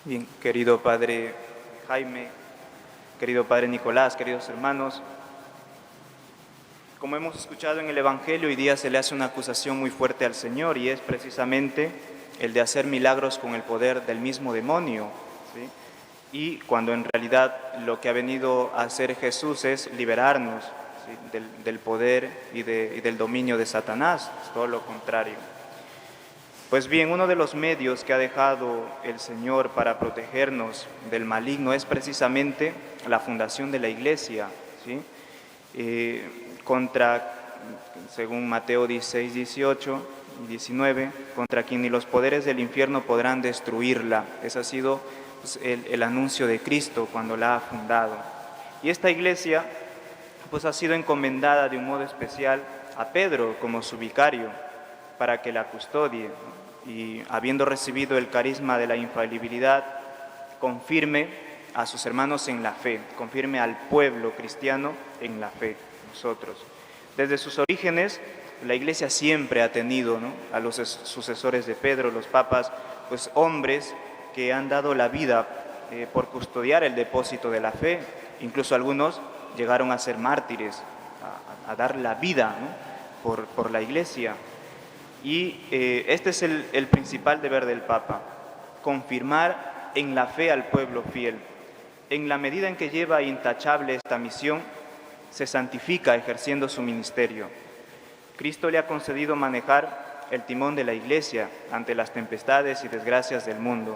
Bien, querido Padre Jaime, querido Padre Nicolás, queridos hermanos, como hemos escuchado en el Evangelio, hoy día se le hace una acusación muy fuerte al Señor y es precisamente el de hacer milagros con el poder del mismo demonio, ¿sí? Y cuando en realidad lo que ha venido a hacer Jesús es liberarnos, ¿sí?, del poder y del dominio de Satanás, es todo lo contrario. Pues bien, uno de los medios que ha dejado el Señor para protegernos del maligno es precisamente la fundación de la Iglesia, ¿sí? Según Mateo 16, 18 y 19, contra quien ni los poderes del infierno podrán destruirla. Ese ha sido pues, el anuncio de Cristo cuando la ha fundado. Y esta Iglesia pues, ha sido encomendada de un modo especial a Pedro como su vicario para que la custodie, ¿no? Y habiendo recibido el carisma de la infalibilidad, confirme a sus hermanos en la fe, confirme al pueblo cristiano en la fe, nosotros. Desde sus orígenes, la Iglesia siempre ha tenido, ¿no?, a los sucesores de Pedro, los papas, pues hombres que han dado la vida por custodiar el depósito de la fe. Incluso algunos llegaron a ser mártires, a dar la vida, ¿no?, por la Iglesia. Y este es el principal deber del Papa, confirmar en la fe al pueblo fiel. En la medida en que lleva intachable esta misión, se santifica ejerciendo su ministerio. Cristo le ha concedido manejar el timón de la Iglesia ante las tempestades y desgracias del mundo.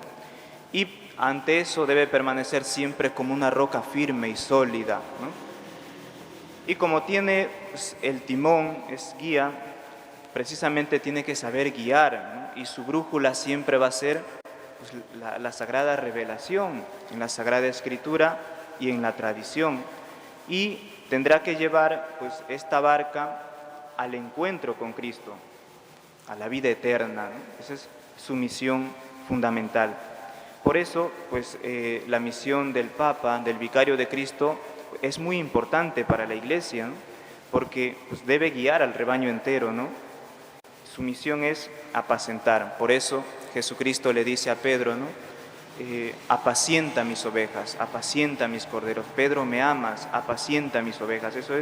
Y ante eso debe permanecer siempre como una roca firme y sólida, ¿no? Y como tiene pues, el timón, es guía, precisamente tiene que saber guiar, ¿no? Y su brújula siempre va a ser pues, la Sagrada Revelación, en la Sagrada Escritura y en la tradición. Y tendrá que llevar pues, esta barca al encuentro con Cristo, a la vida eterna, ¿no? Esa es su misión fundamental. Por eso, pues, la misión del Papa, del Vicario de Cristo, es muy importante para la Iglesia, ¿no? Porque pues, debe guiar al rebaño entero, ¿no? Su misión es apacentar. Por eso Jesucristo le dice a Pedro, ¿no?, apacienta mis ovejas, apacienta mis corderos. Pedro, me amas, apacienta mis ovejas. Esa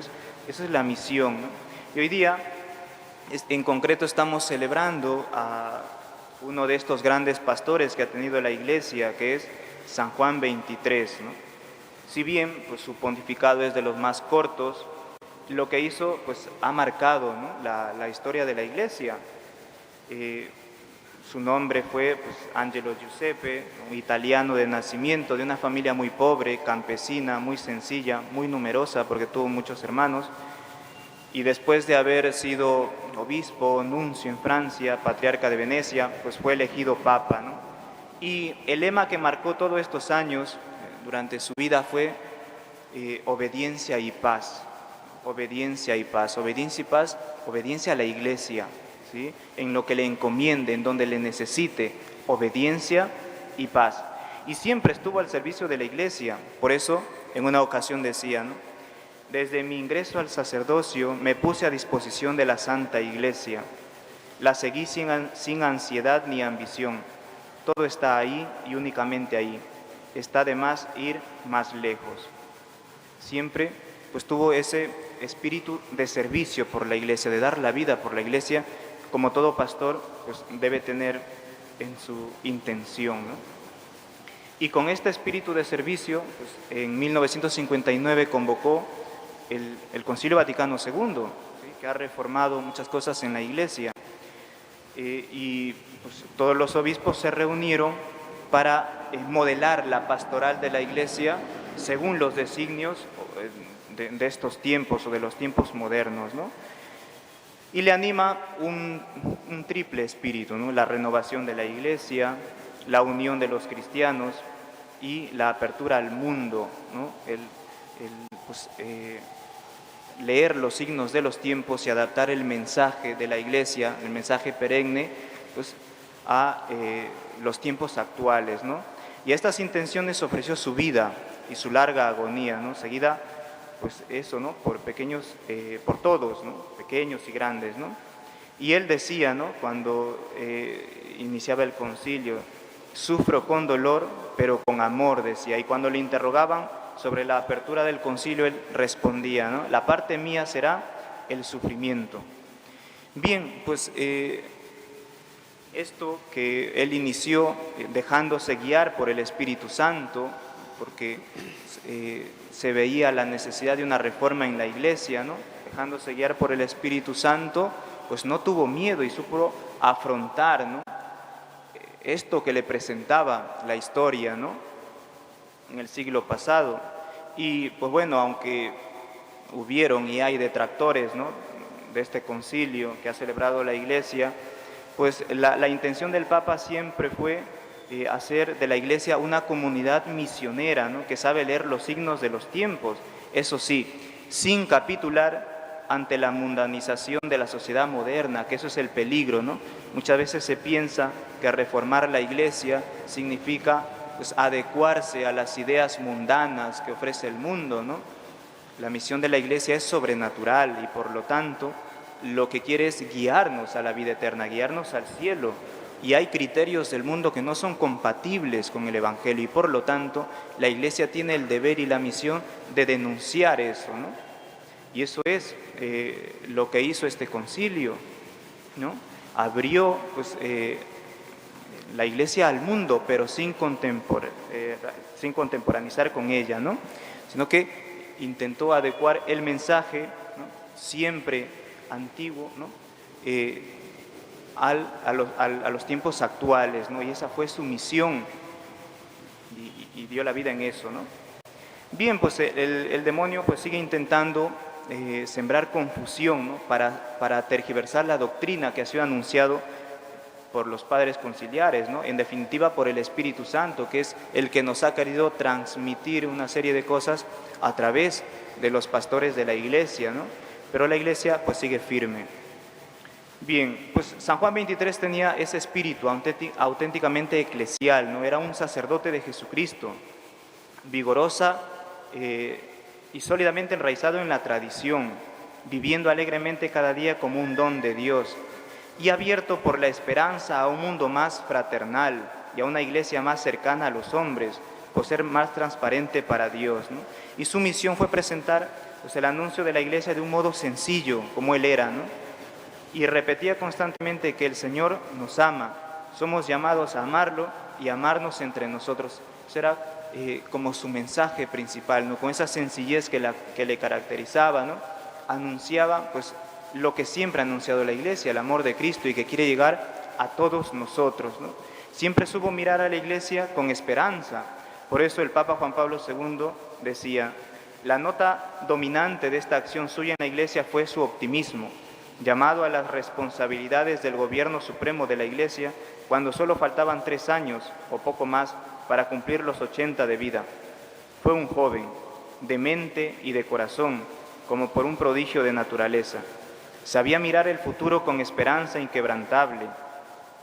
es la misión, ¿no? Y hoy día, en concreto, estamos celebrando a uno de estos grandes pastores que ha tenido la Iglesia, que es San Juan XXIII, ¿no? Si bien pues, su pontificado es de los más cortos, lo que hizo pues, ha marcado, ¿no?, la historia de la Iglesia. Su nombre fue pues, Angelo Giuseppe, un italiano de nacimiento, de una familia muy pobre, campesina, muy sencilla, muy numerosa, porque tuvo muchos hermanos. Y después de haber sido obispo, nuncio en Francia, patriarca de Venecia, pues fue elegido papa, ¿no? Y el lema que marcó todos estos años durante su vida fue obediencia y paz. Obediencia y paz, obediencia y paz, obediencia a la Iglesia, ¿sí?, en lo que le encomiende, en donde le necesite, obediencia y paz. Y siempre estuvo al servicio de la Iglesia. Por eso, en una ocasión decía, ¿no?, desde mi ingreso al sacerdocio me puse a disposición de la Santa Iglesia. La seguí sin ansiedad ni ambición. Todo está ahí y únicamente ahí. Está de más ir más lejos. Siempre pues tuvo ese espíritu de servicio por la Iglesia, de dar la vida por la Iglesia, como todo pastor pues debe tener en su intención, ¿no? Y con este espíritu de servicio, pues, en 1959 convocó el Concilio Vaticano II, ¿sí?, que ha reformado muchas cosas en la Iglesia. Y pues, todos los obispos se reunieron para modelar la pastoral de la Iglesia según los designios de estos tiempos o de los tiempos modernos, ¿no? Y le anima un triple espíritu, ¿no?, la renovación de la Iglesia, la unión de los cristianos y la apertura al mundo, ¿no?, leer los signos de los tiempos y adaptar el mensaje de la Iglesia, el mensaje perenne, pues, a los tiempos actuales, ¿no? Y a estas intenciones ofreció su vida y su larga agonía, ¿no?, seguida, pues eso, ¿no?, por por todos, ¿no?, pequeños y grandes, ¿no? Y él decía, ¿no?, cuando iniciaba el concilio, Sufro con dolor, pero con amor, decía. Y cuando le interrogaban sobre la apertura del concilio, él respondía, ¿no? La parte mía será el sufrimiento. Bien, pues esto que él inició dejándose guiar por el Espíritu Santo, porque se veía la necesidad de una reforma en la iglesia, ¿no? Dejándose guiar por el Espíritu Santo, pues no tuvo miedo y supo afrontar, ¿no? Esto que le presentaba la historia, ¿no? En el siglo pasado. Y pues bueno, aunque hubieron y hay detractores, ¿no? De este concilio que ha celebrado la Iglesia, pues la intención del Papa siempre fue hacer de la Iglesia una comunidad misionera, ¿no? Que sabe leer los signos de los tiempos, eso sí, sin capitular ante la mundanización de la sociedad moderna, que eso es el peligro, ¿no? Muchas veces se piensa que reformar la Iglesia significa pues, adecuarse a las ideas mundanas que ofrece el mundo, ¿no? La misión de la Iglesia es sobrenatural y por lo tanto lo que quiere es guiarnos a la vida eterna, guiarnos al cielo. Y hay criterios del mundo que no son compatibles con el Evangelio y por lo tanto la Iglesia tiene el deber y la misión de denunciar eso, ¿no? Y eso es lo que hizo este concilio, ¿no? Abrió pues, la Iglesia al mundo, pero sin contemporaneizar con ella, ¿no? Sino que intentó adecuar el mensaje, ¿no? Siempre antiguo, ¿no? A los tiempos actuales, ¿no? Y esa fue su misión y dio la vida en eso, ¿no? Bien, pues el demonio pues, sigue intentando sembrar confusión, ¿no? para tergiversar la doctrina que ha sido anunciado por los padres conciliares, ¿no? En definitiva por el Espíritu Santo, que es el que nos ha querido transmitir una serie de cosas a través de los pastores de la Iglesia, ¿no? Pero la Iglesia pues sigue firme. Bien, pues San Juan 23 tenía ese espíritu auténticamente eclesial, ¿no? Era un sacerdote de Jesucristo, vigorosa y sólidamente enraizado en la tradición, viviendo alegremente cada día como un don de Dios y abierto por la esperanza a un mundo más fraternal y a una iglesia más cercana a los hombres, por ser más transparente para Dios, ¿no? Y su misión fue presentar pues, el anuncio de la iglesia de un modo sencillo, como él era, ¿no? Y repetía constantemente que el Señor nos ama, somos llamados a amarlo y amarnos entre nosotros. Eso era como su mensaje principal, ¿no? Con esa sencillez que le caracterizaba, ¿no? Anunciaba pues, lo que siempre ha anunciado la Iglesia, el amor de Cristo y que quiere llegar a todos nosotros, ¿no? Siempre supo mirar a la Iglesia con esperanza. Por eso el Papa Juan Pablo II decía, la nota dominante de esta acción suya en la Iglesia fue su optimismo, llamado a las responsabilidades del gobierno supremo de la Iglesia cuando solo faltaban 3 años o poco más para cumplir los 80 de vida. Fue un joven, de mente y de corazón, como por un prodigio de naturaleza. Sabía mirar el futuro con esperanza inquebrantable.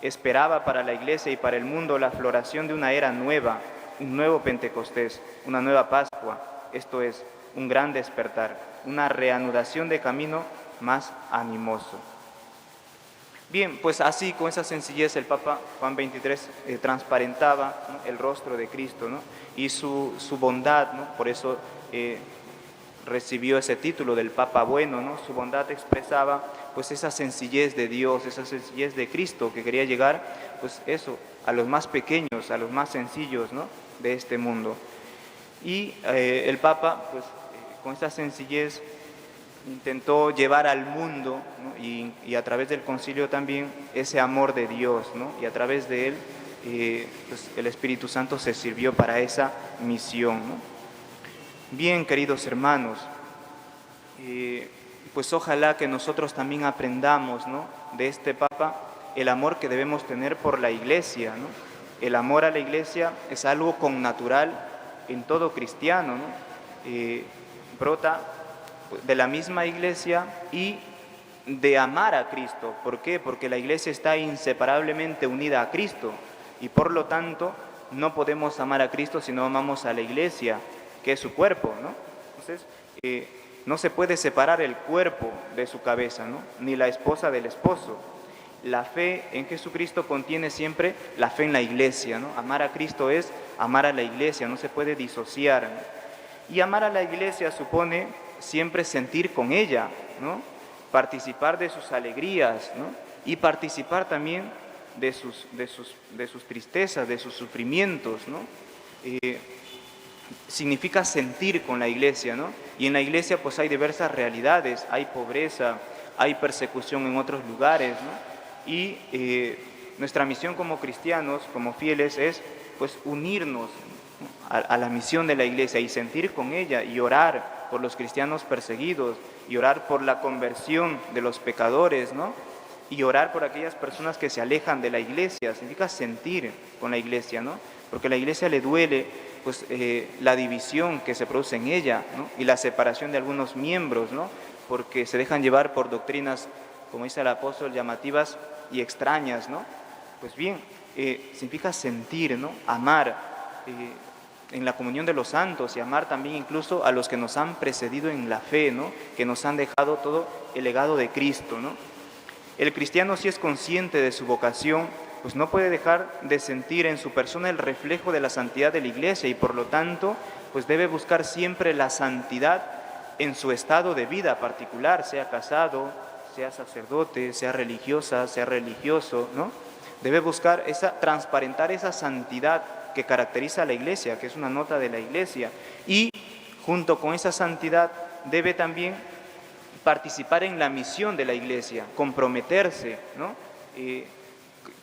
Esperaba para la Iglesia y para el mundo la floración de una era nueva, un nuevo Pentecostés, una nueva Pascua, esto es, un gran despertar, una reanudación de camino más animoso. Bien, pues así, con esa sencillez, el Papa Juan XXIII transparentaba, ¿no? El rostro de Cristo, ¿no? Y su bondad, ¿no? Por eso recibió ese título del Papa Bueno, ¿no? Su bondad expresaba pues esa sencillez de Dios, esa sencillez de Cristo que quería llegar, pues eso, a los más pequeños, a los más sencillos, ¿no? De este mundo. Y el Papa, pues con esa sencillez intentó llevar al mundo, ¿no? y a través del concilio también ese amor de Dios, ¿no? Y a través de él pues el Espíritu Santo se sirvió para esa misión, ¿no? Bien, queridos hermanos, pues ojalá que nosotros también aprendamos, ¿no? De este Papa el amor que debemos tener por la Iglesia, ¿no? El amor a la Iglesia es algo connatural en todo cristiano, ¿no? Brota de la misma Iglesia y de amar a Cristo. ¿Por qué? Porque la Iglesia está inseparablemente unida a Cristo y por lo tanto no podemos amar a Cristo si no amamos a la Iglesia, que es su cuerpo, ¿no? Entonces, no se puede separar el cuerpo de su cabeza, ¿no? Ni la esposa del esposo. La fe en Jesucristo contiene siempre la fe en la iglesia, ¿no? Amar a Cristo es amar a la iglesia, no se puede disociar, ¿no? Y amar a la iglesia supone siempre sentir con ella, ¿no? Participar de sus alegrías, ¿no? Y participar también de sus tristezas, de sus sufrimientos, ¿no? Significa sentir con la iglesia, ¿no? Y en la iglesia pues hay diversas realidades, hay pobreza, hay persecución en otros lugares, ¿no? Y nuestra misión como cristianos, como fieles, es pues unirnos a la misión de la iglesia y sentir con ella y orar por los cristianos perseguidos y orar por la conversión de los pecadores, ¿no? Y orar por aquellas personas que se alejan de la iglesia, significa sentir con la iglesia, ¿no? Porque a la iglesia le duele pues, la división que se produce en ella, ¿no? Y la separación de algunos miembros, ¿no? Porque se dejan llevar por doctrinas, como dice el apóstol, llamativas y extrañas, ¿no? Pues bien, significa sentir, ¿no? Amar en la comunión de los santos y amar también incluso a los que nos han precedido en la fe, ¿no? Que nos han dejado todo el legado de Cristo, ¿no? El cristiano, si es consciente de su vocación, pues no puede dejar de sentir en su persona el reflejo de la santidad de la iglesia y por lo tanto pues debe buscar siempre la santidad en su estado de vida particular, sea casado, sea sacerdote, sea religiosa, sea religioso, ¿no? Debe buscar transparentar esa santidad que caracteriza a la iglesia, que es una nota de la iglesia, y junto con esa santidad debe también participar en la misión de la iglesia, comprometerse, ¿no?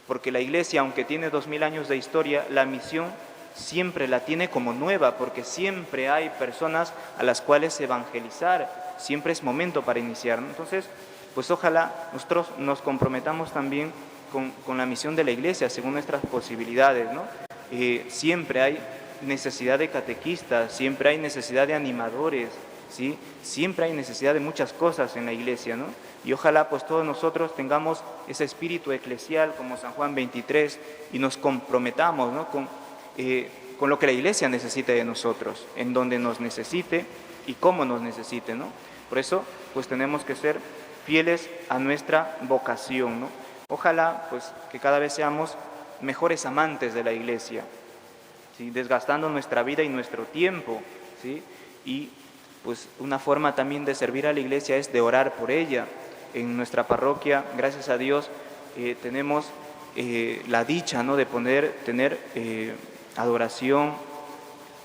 Porque la iglesia, aunque tiene 2000 años de historia, la misión siempre la tiene como nueva, porque siempre hay personas a las cuales evangelizar, siempre es momento para iniciar, ¿no? Entonces, pues ojalá nosotros nos comprometamos también con la misión de la iglesia según nuestras posibilidades, ¿no? Siempre hay necesidad de catequistas, siempre hay necesidad de animadores, ¿sí? Siempre hay necesidad de muchas cosas en la iglesia, ¿no? Y ojalá pues todos nosotros tengamos ese espíritu eclesial como San Juan 23 y nos comprometamos, ¿no? Con lo que la iglesia necesite de nosotros, en donde nos necesite y cómo nos necesite, ¿no? Por eso pues tenemos que ser fieles a nuestra vocación, ¿no? Ojalá pues que cada vez seamos mejores amantes de la iglesia, ¿sí? Desgastando nuestra vida y nuestro tiempo, ¿sí? Y pues una forma también de servir a la iglesia es de orar por ella. En nuestra parroquia, gracias a Dios, tenemos la dicha, ¿no? De poder tener adoración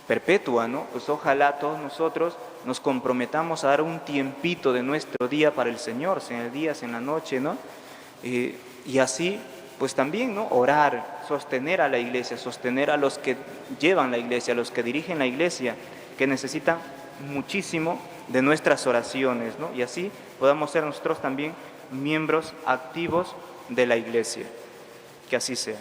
perpetua, ¿no? Pues ojalá todos nosotros nos comprometamos a dar un tiempito de nuestro día para el Señor, sea en el día, sea en la noche, ¿no? Y así, pues también, ¿no? Orar, sostener a la iglesia, sostener a los que llevan la iglesia, a los que dirigen la iglesia, que necesitan muchísimo de nuestras oraciones, ¿no? Y así podamos ser nosotros también miembros activos de la iglesia. Que así sea.